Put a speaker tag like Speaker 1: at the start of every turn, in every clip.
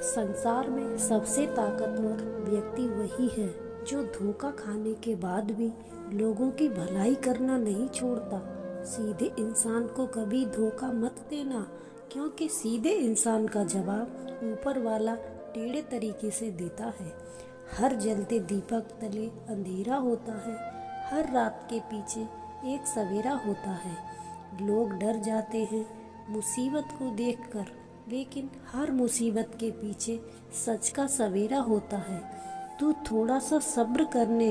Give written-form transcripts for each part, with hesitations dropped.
Speaker 1: संसार में सबसे ताकतवर व्यक्ति वही है जो धोखा खाने के बाद भी लोगों की भलाई करना नहीं छोड़ता। सीधे इंसान को कभी धोखा मत देना, क्योंकि सीधे इंसान का जवाब ऊपर वाला टेढ़े तरीके से देता है। हर जलते दीपक तले अंधेरा होता है, हर रात के पीछे एक सवेरा होता है। लोग डर जाते हैं मुसीबत को देखकर, लेकिन हर मुसीबत के पीछे सच का सवेरा होता है। तू थोड़ा सा सब्र करने,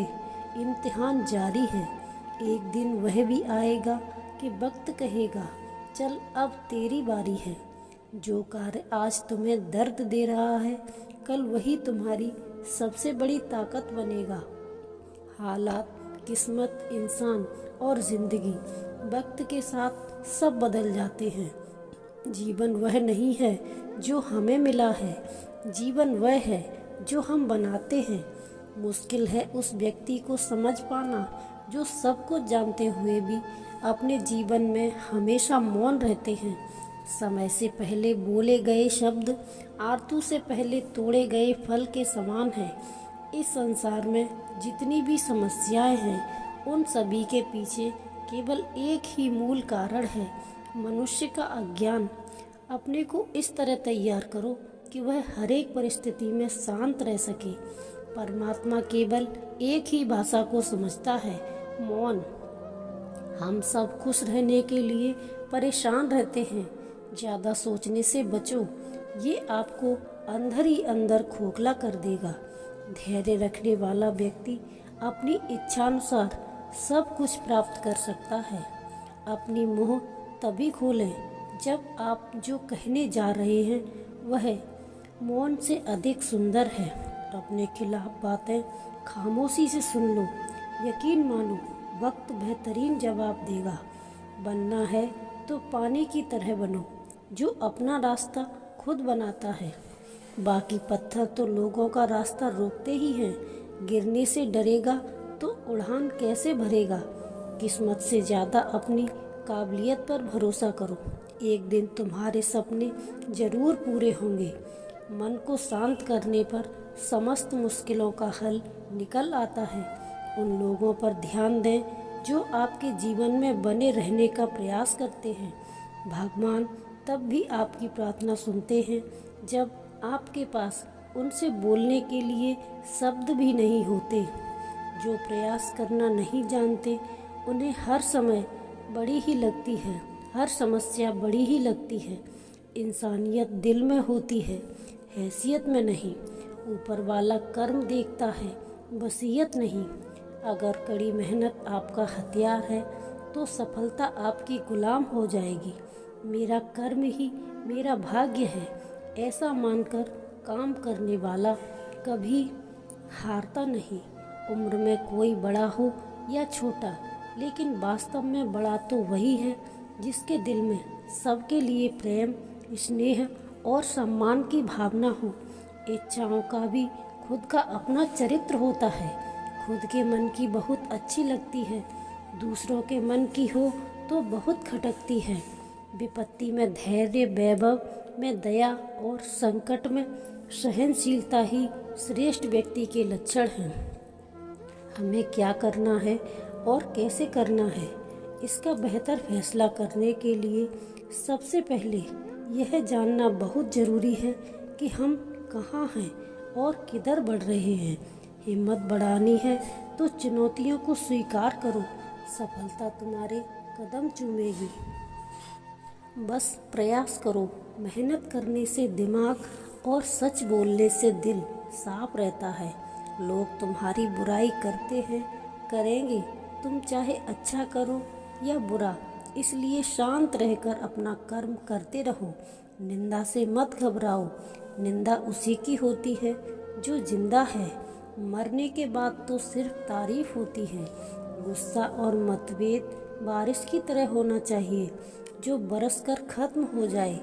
Speaker 1: इम्तिहान जारी है। एक दिन वह भी आएगा कि वक्त कहेगा चल अब तेरी बारी है। जो कार्य आज तुम्हें दर्द दे रहा है, कल वही तुम्हारी सबसे बड़ी ताकत बनेगा। हालात, किस्मत, इंसान और जिंदगी वक्त के साथ सब बदल जाते हैं। जीवन वह नहीं है जो हमें मिला है, जीवन वह है जो हम बनाते हैं। मुश्किल है उस व्यक्ति को समझ पाना जो सब कुछ जानते हुए भी अपने जीवन में हमेशा मौन रहते हैं। समय से पहले बोले गए शब्द आरतू से पहले तोड़े गए फल के समान है। इस संसार में जितनी भी समस्याएं हैं, उन सभी के पीछे केवल एक ही मूल कारण है, मनुष्य का अज्ञान। अपने को इस तरह तैयार करो कि वह हर एक परिस्थिति में शांत रह सके। परमात्मा केवल एक ही भाषा को समझता है, मौन। हम सब खुश रहने के लिए परेशान रहते हैं। ज़्यादा सोचने से बचो, ये आपको अंदर ही अंदर खोखला कर देगा। धैर्य रखने वाला व्यक्ति अपनी इच्छानुसार सब कुछ प्राप्त कर सकता है। अपनी मुंह तभी खोलें जब आप जो कहने जा रहे हैं वह मौन से अधिक सुंदर है। अपने खिलाफ बातें खामोशी से सुन लो। यकीन मानो, वक्त बेहतरीन जवाब देगा। बनना है तो पानी की तरह बनो, जो अपना रास्ता खुद बनाता है। बाकी पत्थर तो लोगों का रास्ता रोकते ही हैं। गिरने से डरेगा तो उड़ान कैसे भरेगा। किस्मत से ज़्यादा अपनी काबिलियत पर भरोसा करो। एक दिन तुम्हारे सपने जरूर पूरे होंगे। मन को शांत करने पर समस्त मुश्किलों का हल निकल आता है। उन लोगों पर ध्यान दें जो आपके जीवन में बने रहने का प्रयास करते हैं। भगवान तब भी आपकी प्रार्थना सुनते हैं जब आपके पास उनसे बोलने के लिए शब्द भी नहीं होते। जो प्रयास करना नहीं जानते, उन्हें हर समय बड़ी ही लगती है, हर समस्या बड़ी ही लगती है। इंसानियत दिल में होती है, हैसियत में नहीं। ऊपर वाला कर्म देखता है, वसीयत नहीं। अगर कड़ी मेहनत आपका हथियार है तो सफलता आपकी गुलाम हो जाएगी। मेरा कर्म ही मेरा भाग्य है, ऐसा मानकर काम करने वाला कभी हारता नहीं। उम्र में कोई बड़ा हो या छोटा, लेकिन वास्तव में बड़ा तो वही है जिसके दिल में सबके लिए प्रेम, स्नेह और सम्मान की भावना हो। इच्छाओं का भी खुद का अपना चरित्र होता है। खुद के मन की बहुत अच्छी लगती है, दूसरों के मन की हो तो बहुत खटकती है। विपत्ति में धैर्य, वैभव में दया और संकट में सहनशीलता ही श्रेष्ठ व्यक्ति के लक्षण हैं। हमें क्या करना है और कैसे करना है, इसका बेहतर फैसला करने के लिए सबसे पहले यह जानना बहुत ज़रूरी है कि हम कहाँ हैं और किधर बढ़ रहे हैं। हिम्मत बढ़ानी है तो चुनौतियों को स्वीकार करो। सफलता तुम्हारे कदम चूमेगी। बस प्रयास करो। मेहनत करने से दिमाग और सच बोलने से दिल साफ रहता है। लोग तुम्हारी बुराई करते हैं, करेंगे, तुम चाहे अच्छा करो या बुरा। इसलिए शांत रहकर अपना कर्म करते रहो। निंदा से मत घबराओ। निंदा उसी की होती है जो जिंदा है। मरने के बाद तो सिर्फ तारीफ होती है। गुस्सा और मतभेद बारिश की तरह होना चाहिए जो बरसकर खत्म हो जाए।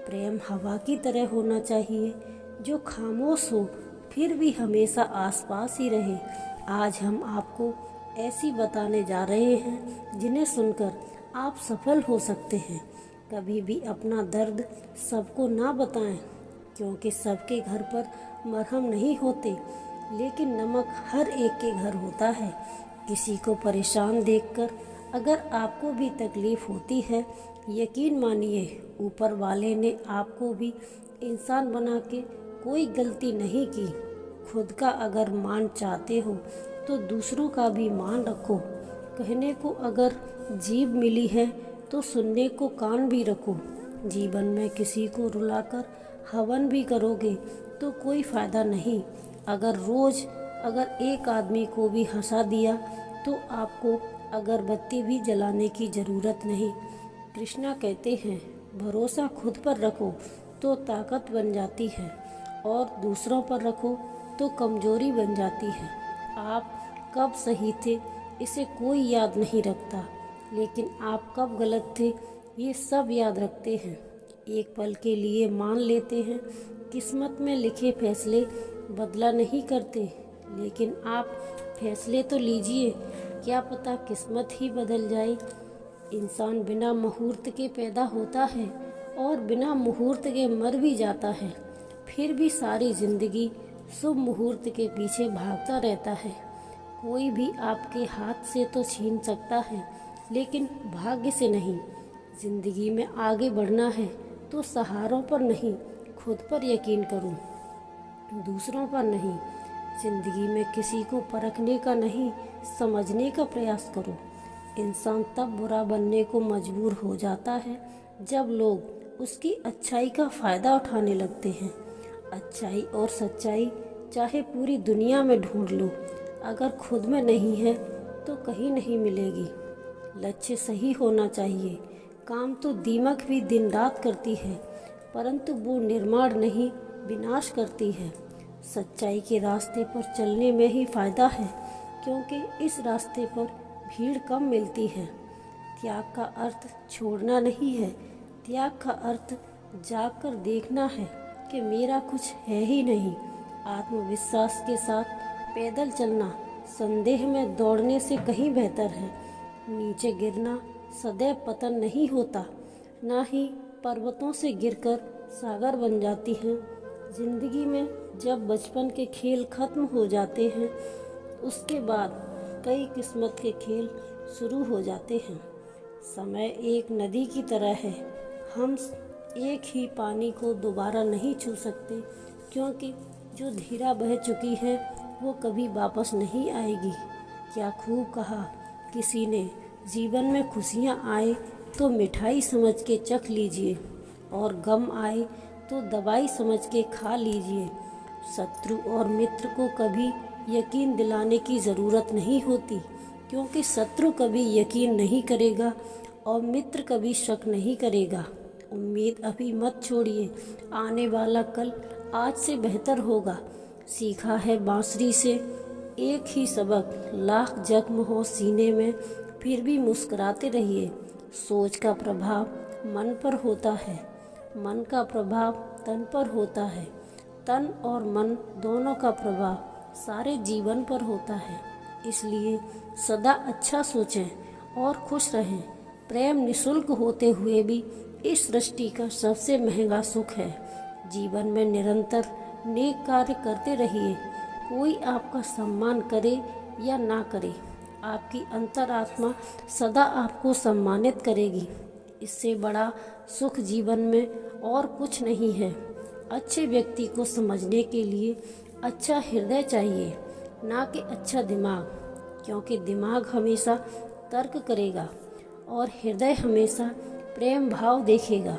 Speaker 1: प्रेम हवा की तरह होना चाहिए जो खामोश हो फिर भी हमेशा आसपास ही रहे। आज हम आपको ऐसी बताने जा रहे हैं जिन्हें सुनकर आप सफल हो सकते हैं। कभी भी अपना दर्द सबको ना बताएं। क्योंकि सबके घर पर मरहम नहीं होते, लेकिन नमक हर एक के घर होता है। किसी को परेशान देखकर अगर आपको भी तकलीफ़ होती है, यकीन मानिए ऊपर वाले ने आपको भी इंसान बना के कोई गलती नहीं की। खुद का अगर मान चाहते हो तो दूसरों का भी मान रखो। कहने को अगर जीभ मिली है तो सुनने को कान भी रखो। जीवन में किसी को रुलाकर हवन भी करोगे तो कोई फ़ायदा नहीं। अगर एक आदमी को भी हंसा दिया तो आपको अगरबत्ती भी जलाने की ज़रूरत नहीं। कृष्णा कहते हैं, भरोसा खुद पर रखो तो ताकत बन जाती है और दूसरों पर रखो तो कमज़ोरी बन जाती है। आप कब सही थे इसे कोई याद नहीं रखता, लेकिन आप कब गलत थे ये सब याद रखते हैं। एक पल के लिए मान लेते हैं, किस्मत में लिखे फैसले बदला नहीं करते, लेकिन आप फैसले तो लीजिए, क्या पता किस्मत ही बदल जाए। इंसान बिना मुहूर्त के पैदा होता है और बिना मुहूर्त के मर भी जाता है, फिर भी सारी ज़िंदगी शुभ मुहूर्त के पीछे भागता रहता है। कोई भी आपके हाथ से तो छीन सकता है, लेकिन भाग्य से नहीं। ज़िंदगी में आगे बढ़ना है तो सहारों पर नहीं, खुद पर यकीन करो, दूसरों पर नहीं। ज़िंदगी में किसी को परखने का नहीं, समझने का प्रयास करो। इंसान तब बुरा बनने को मजबूर हो जाता है जब लोग उसकी अच्छाई का फ़ायदा उठाने लगते हैं। अच्छाई और सच्चाई चाहे पूरी दुनिया में ढूंढ लो, अगर खुद में नहीं है तो कहीं नहीं मिलेगी। लक्ष्य सही होना चाहिए। काम तो दीमक भी दिन रात करती है, परंतु वो निर्माण नहीं, विनाश करती है। सच्चाई के रास्ते पर चलने में ही फ़ायदा है, क्योंकि इस रास्ते पर भीड़ कम मिलती है। त्याग का अर्थ छोड़ना नहीं है, त्याग का अर्थ जाग कर देखना है कि मेरा कुछ है ही नहीं। आत्मविश्वास के साथ पैदल चलना संदेह में दौड़ने से कहीं बेहतर है। नीचे गिरना सदैव पतन नहीं होता, ना ही पर्वतों से गिरकर सागर बन जाती हैं। जिंदगी में जब बचपन के खेल खत्म हो जाते हैं, उसके बाद कई किस्मत के खेल शुरू हो जाते हैं। समय एक नदी की तरह है, हम एक ही पानी को दोबारा नहीं छू सकते, क्योंकि जो धीरा बह चुकी है वो कभी वापस नहीं आएगी। क्या खूब कहा किसी ने, जीवन में खुशियाँ आए तो मिठाई समझ के चख लीजिए, और गम आए तो दवाई समझ के खा लीजिए। शत्रु और मित्र को कभी यकीन दिलाने की ज़रूरत नहीं होती, क्योंकि शत्रु कभी यकीन नहीं करेगा और मित्र कभी शक नहीं करेगा। उम्मीद अभी मत छोड़िए, आने वाला कल आज से बेहतर होगा। सीखा है बांसुरी से एक ही सबक, लाख जख्म हो सीने में फिर भी मुस्कुराते रहिए। सोच का प्रभाव मन पर होता है, मन का प्रभाव तन पर होता है, तन और मन दोनों का प्रभाव सारे जीवन पर होता है। इसलिए सदा अच्छा सोचें और खुश रहें। प्रेम निःशुल्क होते हुए भी इस सृष्टि का सबसे महंगा सुख है। जीवन में निरंतर नेक कार्य करते रहिए। कोई आपका सम्मान करे या ना करे, आपकी अंतरात्मा सदा आपको सम्मानित करेगी। इससे बड़ा सुख जीवन में और कुछ नहीं है। अच्छे व्यक्ति को समझने के लिए अच्छा हृदय चाहिए, ना कि अच्छा दिमाग, क्योंकि दिमाग हमेशा तर्क करेगा और हृदय हमेशा प्रेम भाव देखेगा।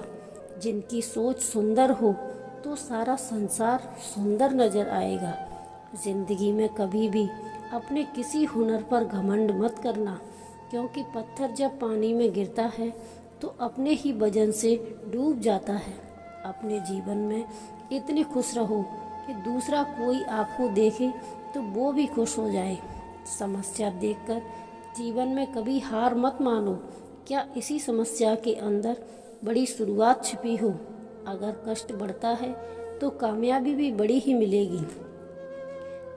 Speaker 1: जिनकी सोच सुंदर हो तो सारा संसार सुंदर नजर आएगा। जिंदगी में कभी भी अपने किसी हुनर पर घमंड मत करना, क्योंकि पत्थर जब पानी में गिरता है तो अपने ही वजन से डूब जाता है। अपने जीवन में इतने खुश रहो कि दूसरा कोई आपको देखे तो वो भी खुश हो जाए। समस्या देखकर जीवन में कभी हार मत मानो। क्या इसी समस्या के अंदर बड़ी शुरुआत छिपी हो? अगर कष्ट बढ़ता है तो कामयाबी भी बड़ी ही मिलेगी।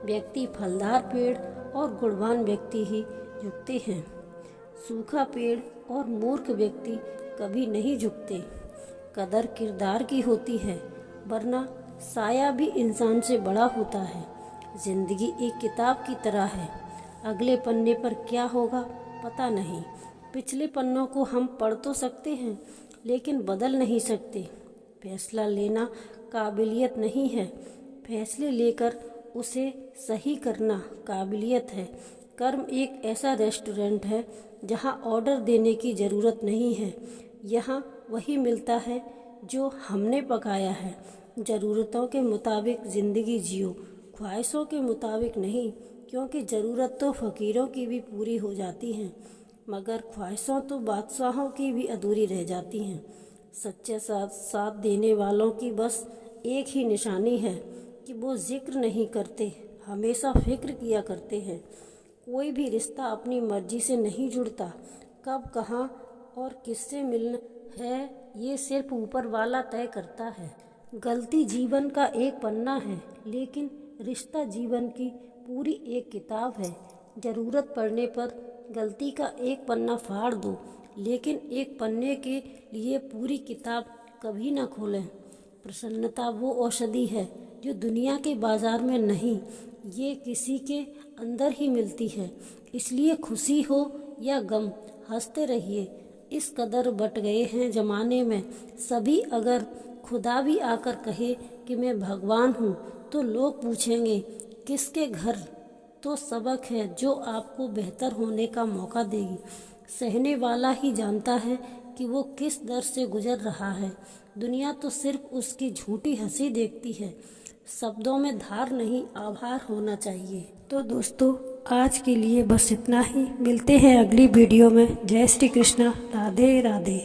Speaker 1: व्यक्ति फलदार पेड़ और गुणवान व्यक्ति ही झुकते हैं। सूखा पेड़ और मूर्ख व्यक्ति कभी नहीं झुकते। कदर किरदार की होती है, वरना साया भी इंसान से बड़ा होता है। जिंदगी एक किताब की तरह है, अगले पन्ने पर क्या होगा पता नहीं। पिछले पन्नों को हम पढ़ तो सकते हैं लेकिन बदल नहीं सकते। फैसला लेना काबिलियत नहीं है, फैसले लेकर उसे सही करना काबिलियत है। कर्म एक ऐसा रेस्टोरेंट है जहाँ ऑर्डर देने की ज़रूरत नहीं है। यहाँ वही मिलता है जो हमने पकाया है। ज़रूरतों के मुताबिक ज़िंदगी जियो, ख्वाहिशों के मुताबिक नहीं, क्योंकि ज़रूरत तो फ़कीरों की भी पूरी हो जाती हैं मगर ख्वाहिशों तो बादशाहों की भी अधूरी रह जाती हैं। सच्चे साथ देने वालों की बस एक ही निशानी है कि वो जिक्र नहीं करते, हमेशा फिक्र किया करते हैं। कोई भी रिश्ता अपनी मर्जी से नहीं जुड़ता, कब कहाँ और किससे मिलना है ये सिर्फ ऊपर वाला तय करता है। गलती जीवन का एक पन्ना है लेकिन रिश्ता जीवन की पूरी एक किताब है। ज़रूरत पड़ने पर गलती का एक पन्ना फाड़ दो लेकिन एक पन्ने के लिए पूरी किताब कभी ना खोलें। प्रसन्नता वो औषधि है जो दुनिया के बाजार में नहीं, ये किसी के अंदर ही मिलती है। इसलिए खुशी हो या गम हंसते रहिए। इस कदर बट गए हैं ज़माने में सभी, अगर खुदा भी आकर कहे कि मैं भगवान हूँ तो लोग पूछेंगे किसके घर। तो सबक है जो आपको बेहतर होने का मौका देगी। सहने वाला ही जानता है कि वो किस दर से गुजर रहा है। दुनिया तो सिर्फ उसकी झूठी हंसी देखती है। शब्दों में धार नहीं, आभार होना चाहिए। तो दोस्तों आज के लिए बस इतना ही। मिलते हैं अगली वीडियो में। जय श्री कृष्णा, राधे राधे।